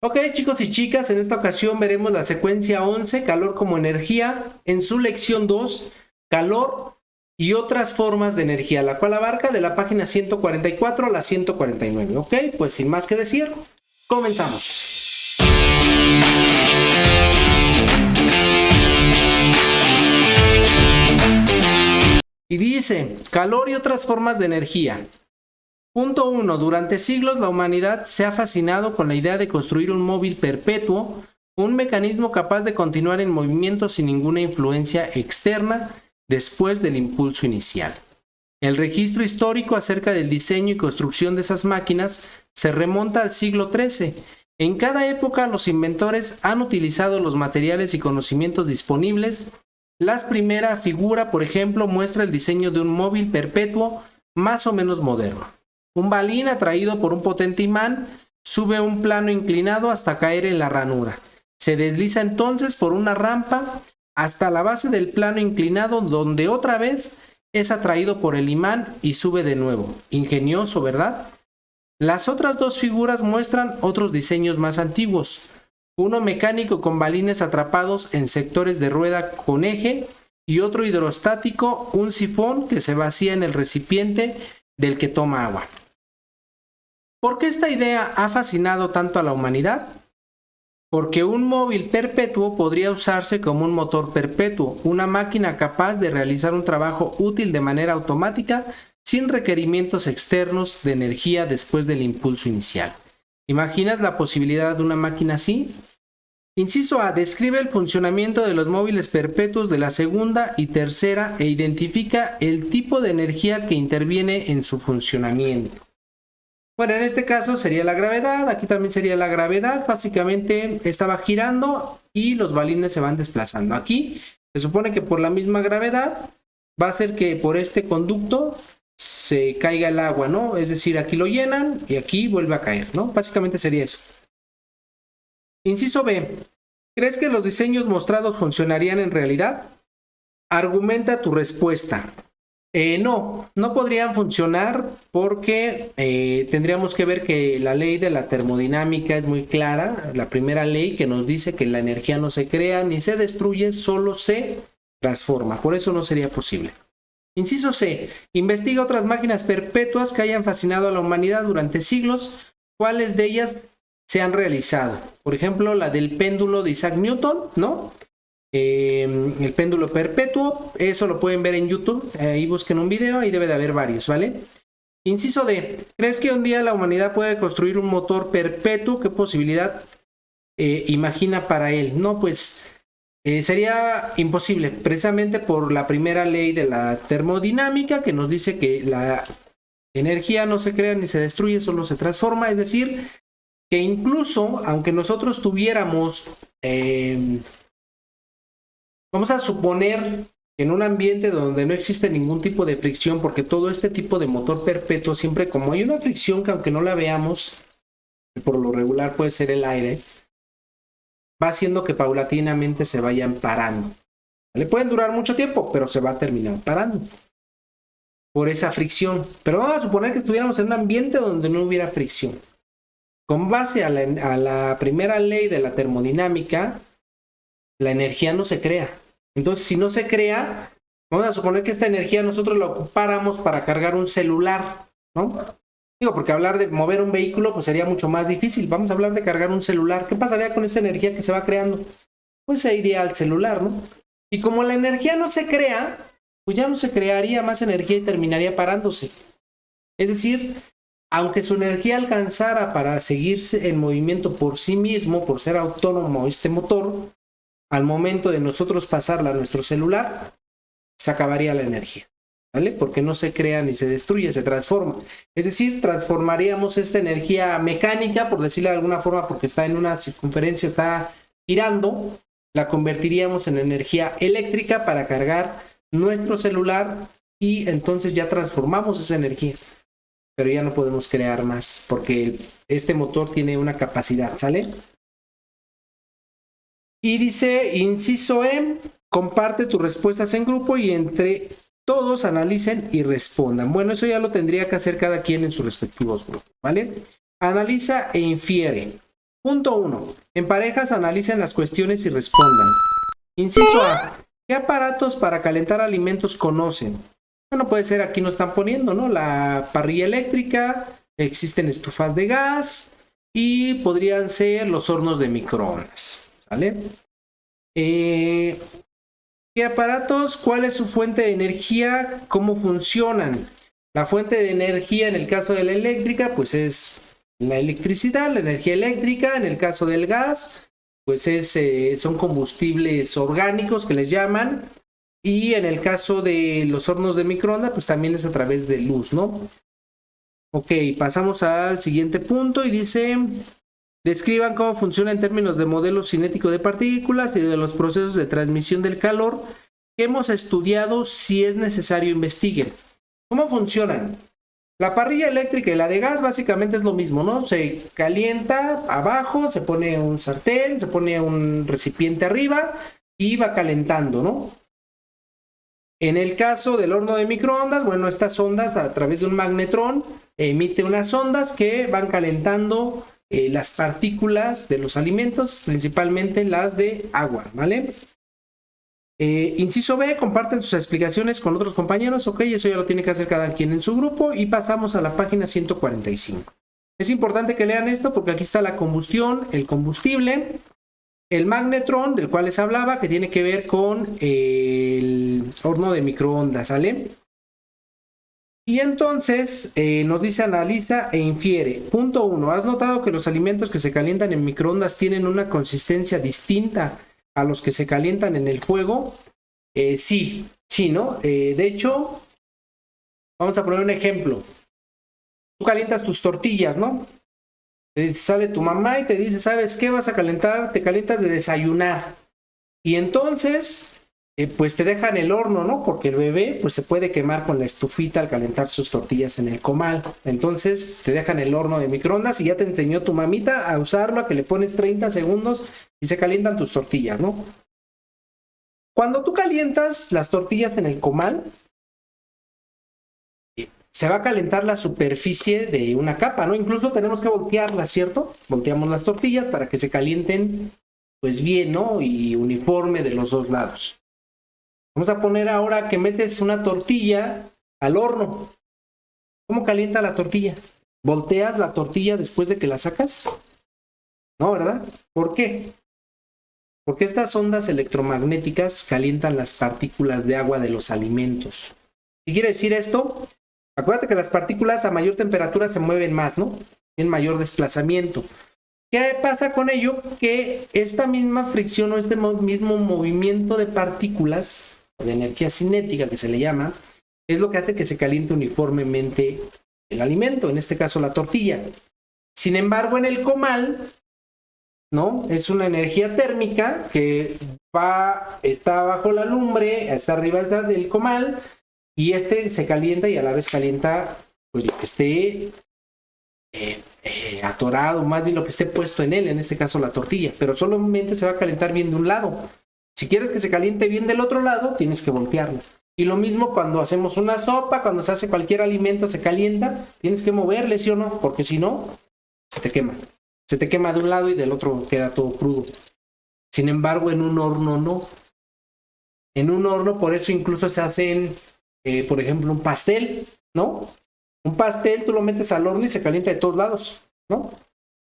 Ok, chicos y chicas, en esta ocasión veremos la secuencia 11, calor como energía, en su lección 2, calor y otras formas de energía, la cual abarca de la página 144 a la 149. Ok, pues sin más que decir, comenzamos. Y dice, calor y otras formas de energía. Punto 1. Durante siglos la humanidad se ha fascinado con la idea de construir un móvil perpetuo, un mecanismo capaz de continuar en movimiento sin ninguna influencia externa después del impulso inicial. El registro histórico acerca del diseño y construcción de esas máquinas se remonta al siglo XIII. En cada época los inventores han utilizado los materiales y conocimientos disponibles. La primera figura, por ejemplo, muestra el diseño de un móvil perpetuo más o menos moderno. Un balín atraído por un potente imán sube un plano inclinado hasta caer en la ranura. Se desliza entonces por una rampa hasta la base del plano inclinado, donde otra vez es atraído por el imán y sube de nuevo. Ingenioso, ¿verdad? Las otras dos figuras muestran otros diseños más antiguos. Uno mecánico con balines atrapados en sectores de rueda con eje y otro hidrostático, un sifón que se vacía en el recipiente del que toma agua. ¿Por qué esta idea ha fascinado tanto a la humanidad? Porque un móvil perpetuo podría usarse como un motor perpetuo, una máquina capaz de realizar un trabajo útil de manera automática sin requerimientos externos de energía después del impulso inicial. ¿Imaginas la posibilidad de una máquina así? Inciso A. Describe el funcionamiento de los móviles perpetuos de la segunda y tercera e identifica el tipo de energía que interviene en su funcionamiento. Bueno, en este caso sería la gravedad, aquí también sería la gravedad, básicamente estaba girando y los balines se van desplazando. Aquí se supone que por la misma gravedad va a hacer que por este conducto se caiga el agua, ¿no? Es decir, aquí lo llenan y aquí vuelve a caer, ¿no? Básicamente sería eso. Inciso B. ¿Crees que los diseños mostrados funcionarían en realidad? Argumenta tu respuesta. No podrían funcionar porque tendríamos que ver que la ley de la termodinámica es muy clara, la primera ley que nos dice que la energía no se crea ni se destruye, solo se transforma, por eso no sería posible. Inciso C. Investiga otras máquinas perpetuas que hayan fascinado a la humanidad durante siglos, ¿cuáles de ellas se han realizado? Por ejemplo, la del péndulo de Isaac Newton, ¿no? El péndulo perpetuo, eso lo pueden ver en YouTube, ahí busquen un video, ahí debe de haber varios, ¿vale? Inciso D. ¿Crees que un día la humanidad puede construir un motor perpetuo? ¿Qué posibilidad imagina para él? No, pues sería imposible, precisamente por la primera ley de la termodinámica que nos dice que la energía no se crea ni se destruye, solo se transforma, es decir, que incluso aunque nosotros tuviéramos vamos a suponer que en un ambiente donde no existe ningún tipo de fricción, porque todo este tipo de motor perpetuo, siempre como hay una fricción que aunque no la veamos, por lo regular puede ser el aire, va haciendo que paulatinamente se vayan parando. ¿Vale? Pueden durar mucho tiempo, pero se va a terminar parando por esa fricción. Pero vamos a suponer que estuviéramos en un ambiente donde no hubiera fricción. Con base a la primera ley de la termodinámica, la energía no se crea. Entonces, si no se crea, vamos a suponer que esta energía nosotros la ocupáramos para cargar un celular, ¿no? Digo, porque hablar de mover un vehículo pues sería mucho más difícil. Vamos a hablar de cargar un celular. ¿Qué pasaría con esta energía que se va creando? Pues se iría al celular, ¿no? Y como la energía no se crea, pues ya no se crearía más energía y terminaría parándose. Es decir, aunque su energía alcanzara para seguirse en movimiento por sí mismo, por ser autónomo este motor, al momento de nosotros pasarla a nuestro celular, se acabaría la energía, ¿vale? Porque no se crea ni se destruye, se transforma. Es decir, transformaríamos esta energía mecánica, por decirlo de alguna forma, porque está en una circunferencia, está girando, la convertiríamos en energía eléctrica para cargar nuestro celular y entonces ya transformamos esa energía. Pero ya no podemos crear más porque este motor tiene una capacidad, ¿sale? Y dice, inciso E, comparte tus respuestas en grupo y entre todos analicen y respondan. Bueno, eso ya lo tendría que hacer cada quien en sus respectivos grupos, ¿vale? Analiza e infiere. Punto 1. En parejas analicen las cuestiones y respondan. Inciso A. ¿Qué aparatos para calentar alimentos conocen? Bueno, puede ser, aquí nos están poniendo, ¿no? La parrilla eléctrica, existen estufas de gas y podrían ser los hornos de microondas, ¿vale? ¿Qué aparatos? ¿Cuál es su fuente de energía? ¿Cómo funcionan? La fuente de energía en el caso de la eléctrica, pues es la electricidad, la energía eléctrica. En el caso del gas, pues son combustibles orgánicos que les llaman. Y en el caso de los hornos de microondas, pues también es a través de luz, ¿no? Ok, pasamos al siguiente punto y dice: describan cómo funciona en términos de modelo cinético de partículas y de los procesos de transmisión del calor que hemos estudiado. Si es necesario, investiguen. ¿Cómo funcionan? La parrilla eléctrica y la de gas básicamente es lo mismo, ¿no? Se calienta abajo, se pone un sartén, se pone un recipiente arriba y va calentando, ¿no? En el caso del horno de microondas, bueno, estas ondas a través de un magnetrón emite unas ondas que van calentando las partículas de los alimentos, principalmente las de agua, ¿vale? Inciso B, comparten sus explicaciones con otros compañeros. Ok, eso ya lo tiene que hacer cada quien en su grupo. Y pasamos a la página 145. Es importante que lean esto porque aquí está la combustión, el combustible, el magnetrón, del cual les hablaba, que tiene que ver con el horno de microondas, ¿sale? Y entonces nos dice: analiza e infiere. Punto 1. ¿Has notado que los alimentos que se calientan en microondas tienen una consistencia distinta a los que se calientan en el fuego? Sí, ¿no? De hecho, vamos a poner un ejemplo. Tú calientas tus tortillas, ¿no? Sale tu mamá y te dice: ¿sabes qué? Vas a calentar, te calientas de desayunar. Y entonces, pues te dejan el horno, ¿no? Porque el bebé, pues se puede quemar con la estufita al calentar sus tortillas en el comal. Entonces, te dejan el horno de microondas y ya te enseñó tu mamita a usarlo, a que le pones 30 segundos y se calientan tus tortillas, ¿no? Cuando tú calientas las tortillas en el comal, se va a calentar la superficie de una capa, ¿no? Incluso tenemos que voltearla, ¿cierto? Volteamos las tortillas para que se calienten, pues bien, ¿no? Y uniforme de los dos lados. Vamos a poner ahora que metes una tortilla al horno. ¿Cómo calienta la tortilla? ¿Volteas la tortilla después de que la sacas? No, ¿verdad? ¿Por qué? Porque estas ondas electromagnéticas calientan las partículas de agua de los alimentos. ¿Qué quiere decir esto? Acuérdate que las partículas a mayor temperatura se mueven más, ¿no? Tienen mayor desplazamiento. ¿Qué pasa con ello? Que esta misma fricción o este mismo movimiento de partículas, de energía cinética que se le llama, es lo que hace que se caliente uniformemente el alimento, en este caso la tortilla. Sin embargo, en el comal, ¿no? Es una energía térmica que está bajo la lumbre, está arriba del comal, y este se calienta y a la vez calienta pues lo que esté atorado, más bien lo que esté puesto en él, en este caso la tortilla, pero solamente se va a calentar bien de un lado. Si quieres que se caliente bien del otro lado, tienes que voltearlo. Y lo mismo cuando hacemos una sopa, cuando se hace cualquier alimento, se calienta, tienes que moverle, ¿sí o no? Porque si no, se te quema. Se te quema de un lado y del otro queda todo crudo. Sin embargo, en un horno no. En un horno, por eso incluso se hacen, por ejemplo, un pastel, ¿no? Un pastel tú lo metes al horno y se calienta de todos lados, ¿no?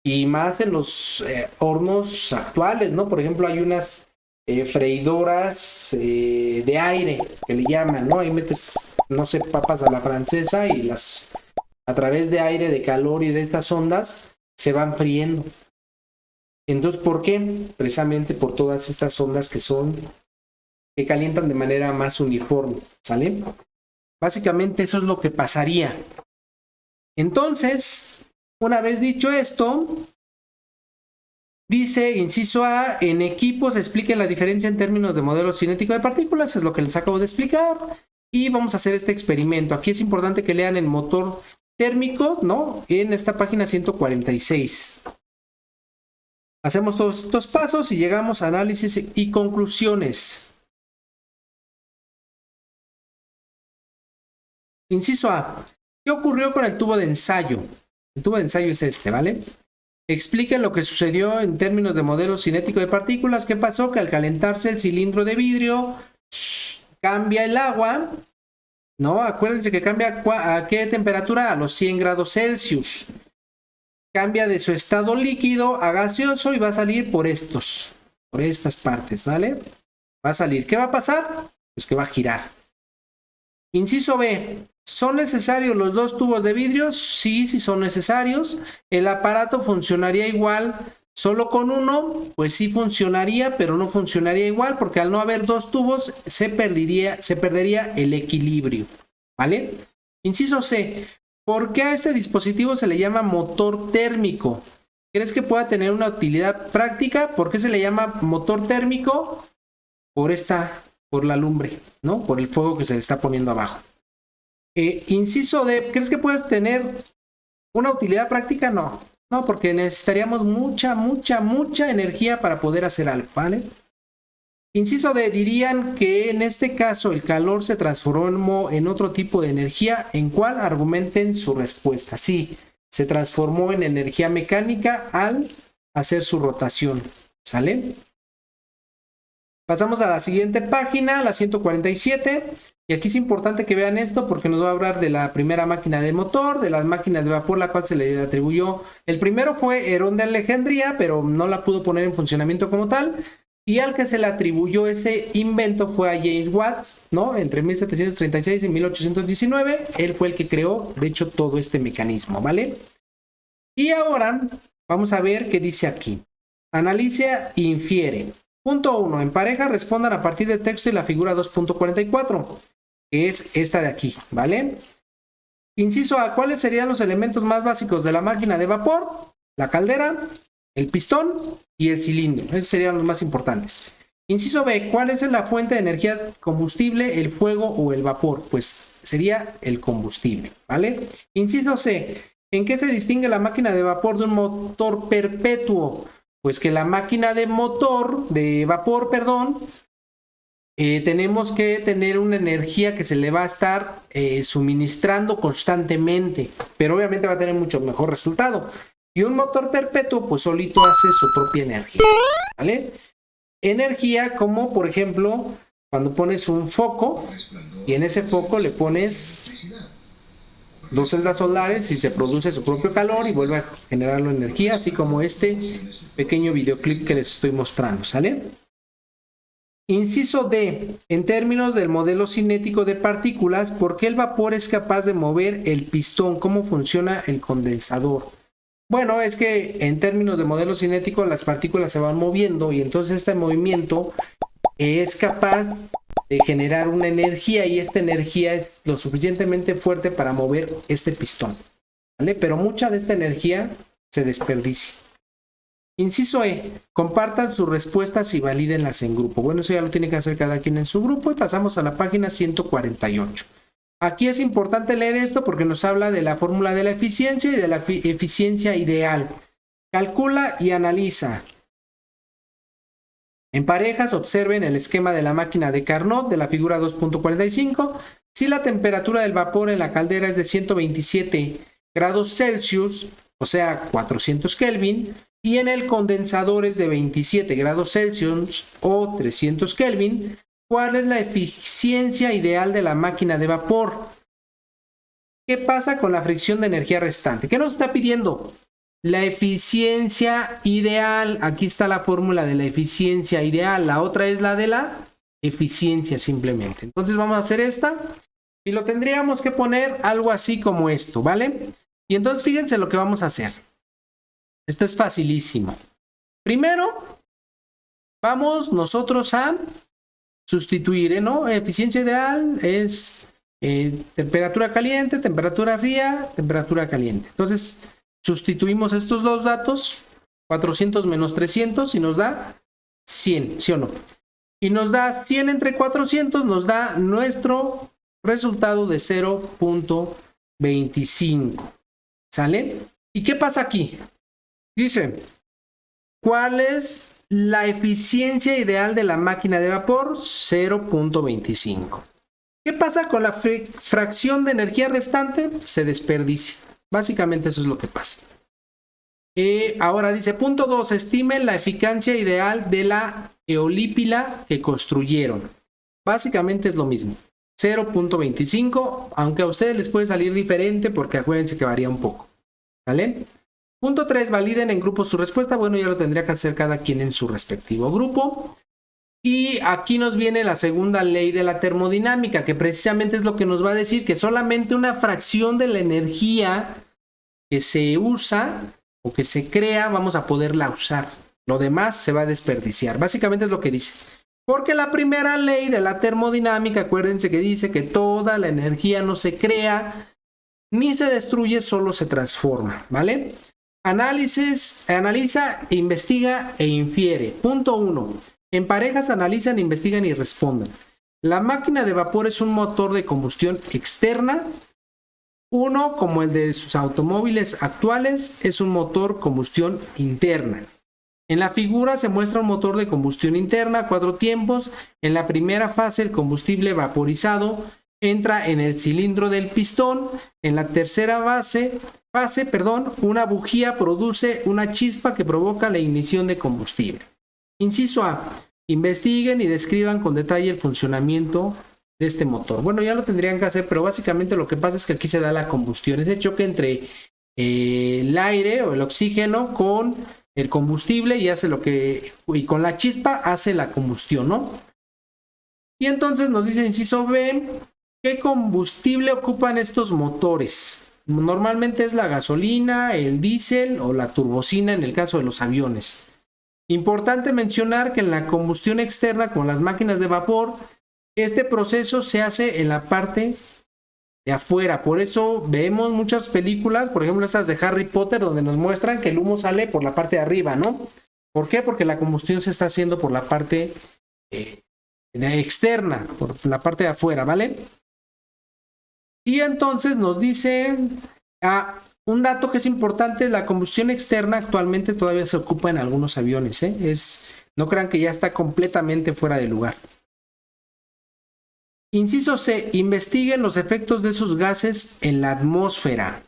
Y más en los hornos actuales, ¿no? Por ejemplo, hay unas freidoras de aire que le llaman, ¿no? Ahí metes, no sé, papas a la francesa y las, a través de aire, de calor y de estas ondas, se van friendo. Entonces, ¿por qué? Precisamente por todas estas ondas que calientan de manera más uniforme, ¿sale? Básicamente eso es lo que pasaría. Entonces, una vez dicho esto, dice, inciso A, en equipos expliquen la diferencia en términos de modelo cinético de partículas, es lo que les acabo de explicar, y vamos a hacer este experimento. Aquí es importante que lean el motor térmico, ¿no? En esta página 146. Hacemos todos estos pasos y llegamos a análisis y conclusiones. Inciso A. ¿Qué ocurrió con el tubo de ensayo? El tubo de ensayo es este, ¿vale? Expliquen lo que sucedió en términos de modelo cinético de partículas. ¿Qué pasó? Que al calentarse el cilindro de vidrio, cambia el agua, ¿no? Acuérdense que cambia a qué temperatura, a los 100 grados Celsius. Cambia de su estado líquido a gaseoso y va a salir por estas partes, ¿vale? Va a salir. ¿Qué va a pasar? Pues que va a girar. Inciso B. ¿Son necesarios los dos tubos de vidrio? Sí, sí son necesarios. ¿El aparato funcionaría igual solo con uno? Pues sí funcionaría, pero no funcionaría igual porque al no haber dos tubos se perdería el equilibrio, ¿vale? Inciso C. ¿Por qué a este dispositivo se le llama motor térmico? ¿Crees que pueda tener una utilidad práctica? ¿Por qué se le llama motor térmico? Por la lumbre, ¿no? Por el fuego que se le está poniendo abajo. Inciso D, ¿crees que puedes tener una utilidad práctica? No, porque necesitaríamos mucha energía para poder hacer algo, ¿vale? Inciso D, dirían que en este caso el calor se transformó en otro tipo de energía. ¿En cuál? Argumenten su respuesta. Sí, se transformó en energía mecánica al hacer su rotación, ¿sale? Pasamos a la siguiente página, la 147, y aquí es importante que vean esto porque nos va a hablar de la primera máquina de motor, de las máquinas de vapor, la cual se le atribuyó. El primero fue Herón de Alejandría, pero no la pudo poner en funcionamiento como tal, y al que se le atribuyó ese invento fue a James Watt, ¿no? Entre 1736 y 1819, él fue el que creó, de hecho, todo este mecanismo, ¿vale? Y ahora vamos a ver qué dice aquí. Analiza e infiere. Punto 1. En pareja respondan a partir del texto y la figura 2.44, que es esta de aquí, ¿vale? Inciso A. ¿Cuáles serían los elementos más básicos de la máquina de vapor? La caldera, el pistón y el cilindro. Esos serían los más importantes. Inciso B. ¿Cuál es la fuente de energía combustible, el fuego o el vapor? Pues sería el combustible, ¿vale? Inciso C. ¿En qué se distingue la máquina de vapor de un motor perpetuo? Pues que la máquina de vapor, tenemos que tener una energía que se le va a estar suministrando constantemente, pero obviamente va a tener mucho mejor resultado. Y un motor perpetuo, pues solito hace su propia energía, ¿vale? Energía como, por ejemplo, cuando pones un foco y en ese foco le pones 2 celdas solares y se produce su propio calor y vuelve a generarlo energía, así como este pequeño videoclip que les estoy mostrando, ¿sale? Inciso D. En términos del modelo cinético de partículas, ¿por qué el vapor es capaz de mover el pistón? ¿Cómo funciona el condensador? Bueno, es que en términos de modelo cinético las partículas se van moviendo y entonces este movimiento es capaz de generar una energía y esta energía es lo suficientemente fuerte para mover este pistón, ¿vale? Pero mucha de esta energía se desperdicia. Inciso E. Compartan sus respuestas y valídenlas en grupo. Bueno, eso ya lo tiene que hacer cada quien en su grupo y pasamos a la página 148. Aquí es importante leer esto porque nos habla de la fórmula de la eficiencia y de la eficiencia ideal. Calcula y analiza. En parejas, observen el esquema de la máquina de Carnot de la figura 2.45. Si la temperatura del vapor en la caldera es de 127 grados Celsius, o sea, 400 Kelvin, y en el condensador es de 27 grados Celsius o 300 Kelvin, ¿cuál es la eficiencia ideal de la máquina de vapor? ¿Qué pasa con la fricción de energía restante? ¿Qué nos está pidiendo? La eficiencia ideal. Aquí está la fórmula de la eficiencia ideal. La otra es la de la eficiencia simplemente. Entonces vamos a hacer esta y lo tendríamos que poner algo así como esto, ¿vale? Y entonces fíjense lo que vamos a hacer. Esto es facilísimo. Primero, vamos nosotros a sustituir, ¿no? Eficiencia ideal es temperatura caliente, temperatura fría, temperatura caliente. Entonces, sustituimos estos dos datos, 400 menos 300, y nos da 100, ¿sí o no? Y nos da 100 entre 400, nos da nuestro resultado de 0.25. ¿Sale? ¿Y qué pasa aquí? Dice, ¿cuál es la eficiencia ideal de la máquina de vapor? 0.25. ¿Qué pasa con la fracción de energía restante? Se desperdicia. Básicamente eso es lo que pasa. Ahora dice, punto 2, estimen la eficacia ideal de la eolípila que construyeron. Básicamente es lo mismo, 0.25, aunque a ustedes les puede salir diferente porque acuérdense que varía un poco, ¿vale? Punto 3, validen en grupo su respuesta. Bueno, ya lo tendría que hacer cada quien en su respectivo grupo. Y aquí nos viene la segunda ley de la termodinámica, que precisamente es lo que nos va a decir que solamente una fracción de la energía que se usa o que se crea, vamos a poderla usar. Lo demás se va a desperdiciar. Básicamente es lo que dice. Porque la primera ley de la termodinámica, acuérdense que dice que toda la energía no se crea ni se destruye, solo se transforma, ¿vale? Analiza, investiga e infiere. Punto 1. En parejas analizan, investigan y responden. La máquina de vapor es un motor de combustión externa. Uno, como el de sus automóviles actuales, es un motor combustión interna. En la figura se muestra un motor de combustión interna, 4 tiempos. En la primera fase, el combustible vaporizado entra en el cilindro del pistón. En la tercera fase, una bujía produce una chispa que provoca la ignición de combustible. Inciso A. Investiguen y describan con detalle el funcionamiento de este motor. Bueno, ya lo tendrían que hacer, pero básicamente lo que pasa es que aquí se da la combustión, ese choque entre el aire o el oxígeno con el combustible y hace y con la chispa hace la combustión, ¿no? Y entonces nos dice inciso B, ¿qué combustible ocupan estos motores? Normalmente es la gasolina, el diésel o la turbocina en el caso de los aviones. Importante mencionar que en la combustión externa con las máquinas de vapor, este proceso se hace en la parte de afuera. Por eso vemos muchas películas, por ejemplo estas de Harry Potter, donde nos muestran que el humo sale por la parte de arriba, ¿no? ¿Por qué? Porque la combustión se está haciendo por la parte externa, por la parte de afuera, ¿vale? Y entonces nos dice un dato que es importante, la combustión externa actualmente todavía se ocupa en algunos aviones, ¿eh? No crean que ya está completamente fuera de lugar. Inciso C, investiguen los efectos de esos gases en la atmósfera.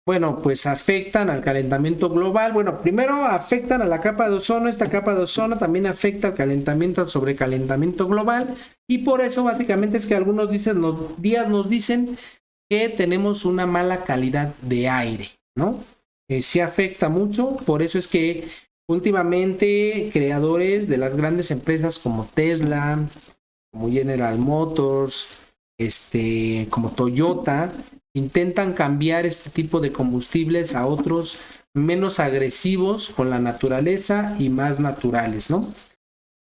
Bueno, pues afectan al calentamiento global. Bueno, primero afectan a la capa de ozono. Esta capa de ozono también afecta al calentamiento, al sobrecalentamiento global. Y por eso básicamente es que algunos días nos dicen que tenemos una mala calidad de aire, ¿no? Sí afecta mucho. Por eso es que últimamente creadores de las grandes empresas como Tesla, como General Motors, como Toyota, intentan cambiar este tipo de combustibles a otros menos agresivos con la naturaleza y más naturales, ¿no?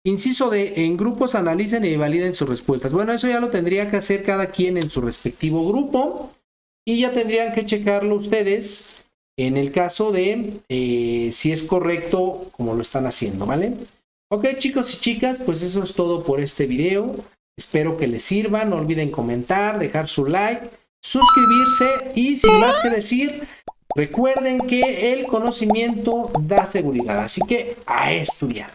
Inciso D, en grupos analicen y validen sus respuestas. Bueno, eso ya lo tendría que hacer cada quien en su respectivo grupo y ya tendrían que checarlo ustedes en el caso de si es correcto como lo están haciendo, ¿vale? Ok, chicos y chicas, pues eso es todo por este video. Espero que les sirva. No olviden comentar, dejar su like, suscribirse y sin más que decir, recuerden que el conocimiento da seguridad. Así que a estudiar.